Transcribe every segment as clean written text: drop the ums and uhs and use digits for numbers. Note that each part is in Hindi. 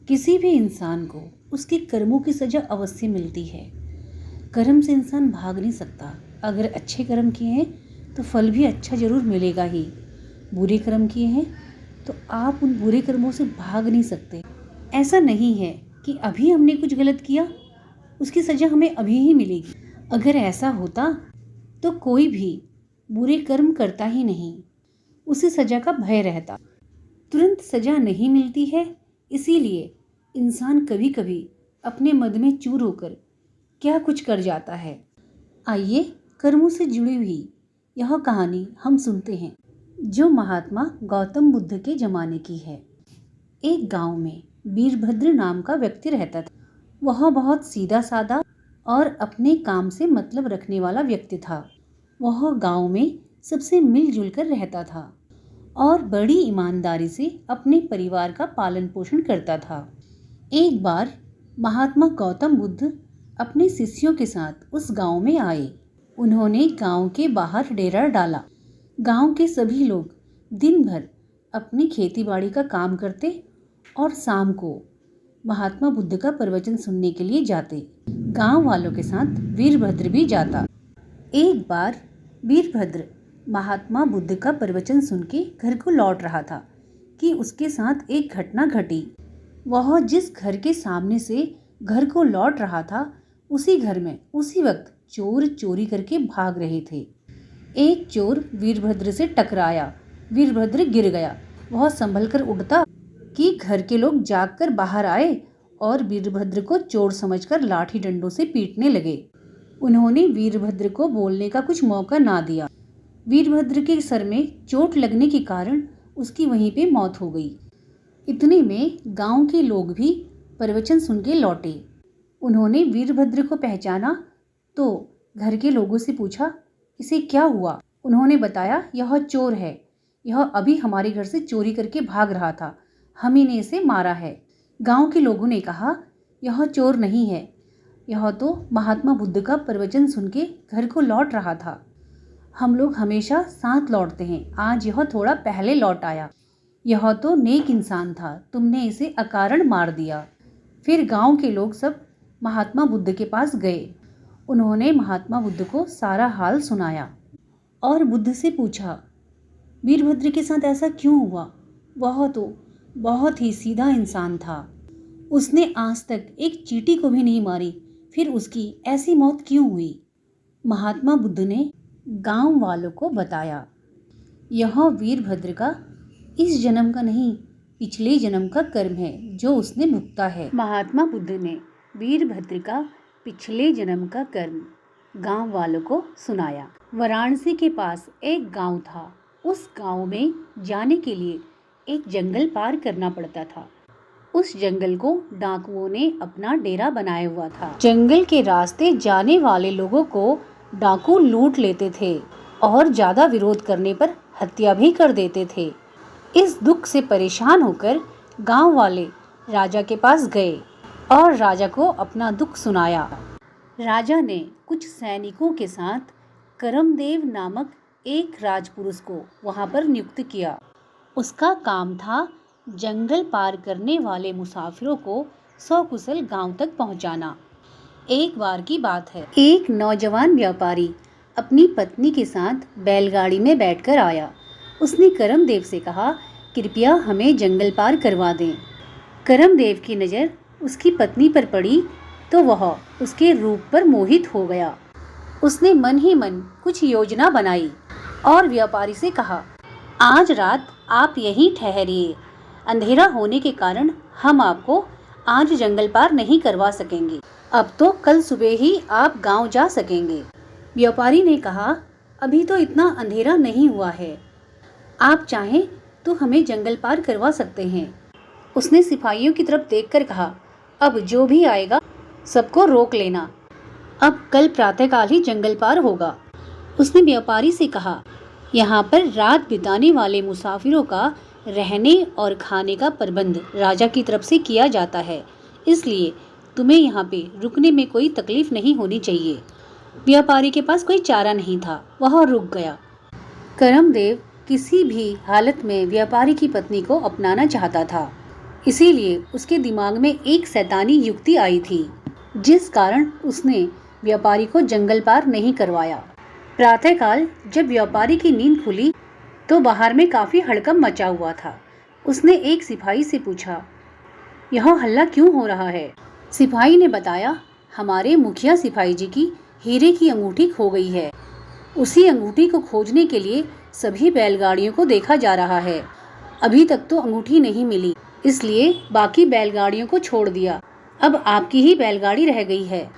किसी भी इंसान को उसके कर्मों की सजा अवश्य मिलती है। कर्म से इंसान भाग नहीं सकता। अगर अच्छे कर्म किए हैं तो फल भी अच्छा जरूर मिलेगा ही। बुरे कर्म किए हैं तो आप उन बुरे कर्मों से भाग नहीं सकते। ऐसा नहीं है कि अभी हमने कुछ गलत किया उसकी सजा हमें अभी ही मिलेगी। अगर ऐसा होता तो कोई भी बुरे कर्म करता ही नहीं, उसे सजा का भय रहता। तुरंत सजा नहीं मिलती है, इसीलिए इंसान कभी कभी अपने मद में चूर होकर क्या कुछ कर जाता है। आइए कर्मों से जुड़ी हुई यह कहानी हम सुनते हैं, जो महात्मा गौतम बुद्ध के जमाने की है। एक गांव में वीरभद्र नाम का व्यक्ति रहता था। वह बहुत सीधा साधा और अपने काम से मतलब रखने वाला व्यक्ति था। वह गांव में सबसे मिलजुल कर रहता था और बड़ी ईमानदारी से अपने परिवार का पालन पोषण करता था। एक बार महात्मा गौतम बुद्ध अपने शिष्यों के साथ उस गांव में आए। उन्होंने गांव के बाहर डेरा डाला। गांव के सभी लोग दिन भर अपनी खेतीबाड़ी का काम करते और शाम को महात्मा बुद्ध का प्रवचन सुनने के लिए जाते। गांव वालों के साथ वीरभद्र भी जाता। एक बार वीरभद्र महात्मा बुद्ध का प्रवचन सुन के घर को लौट रहा था कि उसके साथ एक घटना घटी। वह जिस घर के सामने से घर को लौट रहा था, उसी घर में उसी वक्त चोर चोरी करके भाग रहे थे। एक चोर वीरभद्र से टकराया। वीरभद्र गिर गया। वह संभल कर उठता कि घर के लोग जागकर बाहर आए और वीरभद्र को चोर समझकर लाठी डंडों से पीटने लगे। उन्होंने वीरभद्र को बोलने का कुछ मौका ना दिया। वीरभद्र के सर में चोट लगने के कारण उसकी वहीं पे मौत हो गई। इतने में गांव के लोग भी प्रवचन सुन के लौटे। उन्होंने वीरभद्र को पहचाना तो घर के लोगों से पूछा, इसे क्या हुआ? उन्होंने बताया, यह चोर है। यह अभी हमारे घर से चोरी करके भाग रहा था। हम ही ने इसे मारा है। गांव के लोगों ने कहा, यह चोर नहीं है, यह तो महात्मा बुद्ध का प्रवचन सुन के घर को लौट रहा था। हम लोग हमेशा साथ लौटते हैं, आज यह थोड़ा पहले लौट आया। यह तो नेक इंसान था, तुमने इसे अकारण मार दिया। फिर गांव के लोग सब महात्मा बुद्ध के पास गए। उन्होंने महात्मा बुद्ध को सारा हाल सुनाया और बुद्ध से पूछा, वीरभद्र के साथ ऐसा क्यों हुआ? वह तो बहुत ही सीधा इंसान था। उसने आज तक एक चींटी को भी नहीं मारी, फिर उसकी ऐसी मौत क्यों हुई? महात्मा बुद्ध ने गांव वालों को बताया, यह वीरभद्र का इस जन्म का नहीं, पिछले जन्म का कर्म है जो उसने भुगता है। महात्मा बुद्ध ने वीरभद्र का पिछले जन्म का कर्म गांव वालों को सुनाया। वाराणसी के पास एक गांव था। उस गांव में जाने के लिए एक जंगल पार करना पड़ता था। उस जंगल को डाकुओं ने अपना डेरा बनाया हुआ था। जंगल के रास्ते जाने वाले लोगों को डाकू लूट लेते थे और ज्यादा विरोध करने पर हत्या भी कर देते थे। इस दुख से परेशान होकर गांव वाले राजा के पास गए और राजा को अपना दुख सुनाया। राजा ने कुछ सैनिकों के साथ करमदेव नामक एक राजपुरुष को वहां पर नियुक्त किया। उसका काम था जंगल पार करने वाले मुसाफिरों को सकुशल गांव तक पहुंचाना। एक बार की बात है, एक नौजवान व्यापारी अपनी पत्नी के साथ बैलगाड़ी में बैठकर आया। उसने करमदेव से कहा, कृपया हमें जंगल पार करवा दें। करमदेव की नज़र उसकी पत्नी पर पड़ी तो वह उसके रूप पर मोहित हो गया। उसने मन ही मन कुछ योजना बनाई और व्यापारी से कहा, आज रात आप यहीं ठहरिए। अंधेरा होने के कारण हम आपको आज जंगल पार नहीं करवा सकेंगे। अब तो कल सुबह ही आप गांव जा सकेंगे। व्यापारी ने कहा, अभी तो इतना अंधेरा नहीं हुआ है, आप चाहें तो हमें जंगल पार करवा सकते हैं। उसने सिपाहियों की तरफ देखकर कहा, अब जो भी आएगा सबको रोक लेना। अब कल प्रातःकाल ही जंगल पार होगा। उसने व्यापारी से कहा, यहाँ पर रात बिताने वाले मुसाफिरों का रहने और खाने का प्रबंध राजा की तरफ से किया जाता है, इसलिए तुम्हें यहाँ पे रुकने में कोई तकलीफ नहीं होनी चाहिए। व्यापारी के पास कोई चारा नहीं था, वह रुक गया। करमदेव किसी भी हालत में व्यापारी की पत्नी को अपनाना चाहता था। इसीलिए उसके दिमाग में एक शैतानी युक्ति आई थी, जिस कारण उसने व्यापारी को जंगल पार नहीं करवाया। प्रातःकाल जब व्यापारी की नींद खुली तो बाहर में काफी हड़कंप मचा हुआ था। उसने एक सिपाही से पूछा, यहाँ हल्ला क्यों हो रहा है? सिपाही ने बताया, हमारे मुखिया सिपाही जी की हीरे की अंगूठी खो गई है। उसी अंगूठी को खोजने के लिए सभी बैलगाड़ियों को देखा जा रहा है। अभी तक तो अंगूठी नहीं मिली, इसलिए बाकी बैलगाड़ियों को छोड़ दिया। अब आपकी ही बैलगाड़ी रह गई है।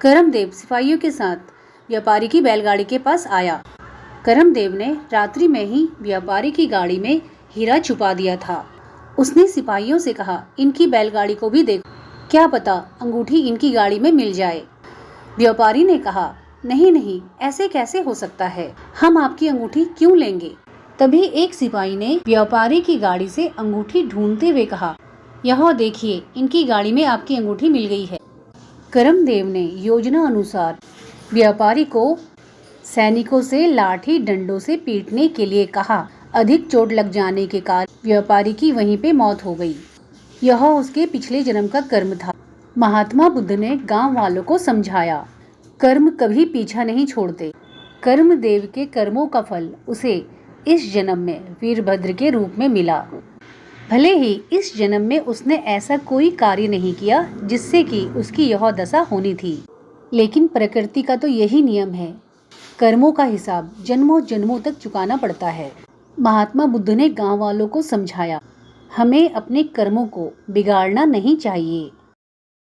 करमदेव सिपाहियों के साथ व्यापारी की बैलगाड़ी के पास आया। करमदेव ने रात्रि में ही व्यापारी की गाड़ी में हीरा छुपा दिया था। उसने सिपाहियों से कहा, इनकी बैलगाड़ी को भी देखो, क्या पता अंगूठी इनकी गाड़ी में मिल जाए। व्यापारी ने कहा, नहीं नहीं, ऐसे कैसे हो सकता है, हम आपकी अंगूठी क्यों लेंगे। तभी एक सिपाही ने व्यापारी की गाड़ी से अंगूठी ढूंढते हुए कहा, यहाँ देखिए, इनकी गाड़ी में आपकी अंगूठी मिल गई है। करमदेव ने योजना अनुसार व्यापारी को सैनिकों से लाठी डंडों से पीटने के लिए कहा। अधिक चोट लग जाने के कारण व्यापारी की वहीं पे मौत हो गई। यह उसके पिछले जन्म का कर्म था। महात्मा बुद्ध ने गांव वालों को समझाया, कर्म कभी पीछा नहीं छोड़ते। कर्मदेव के कर्मों का फल उसे इस जन्म में वीरभद्र के रूप में मिला। भले ही इस जन्म में उसने ऐसा कोई कार्य नहीं किया जिससे कि उसकी यह दशा होनी थी, लेकिन प्रकृति का तो यही नियम है, कर्मों का हिसाब जन्मों जन्मों तक चुकाना पड़ता है। महात्मा बुद्ध ने गांव वालों को समझाया, हमें अपने कर्मों को बिगाड़ना नहीं चाहिए।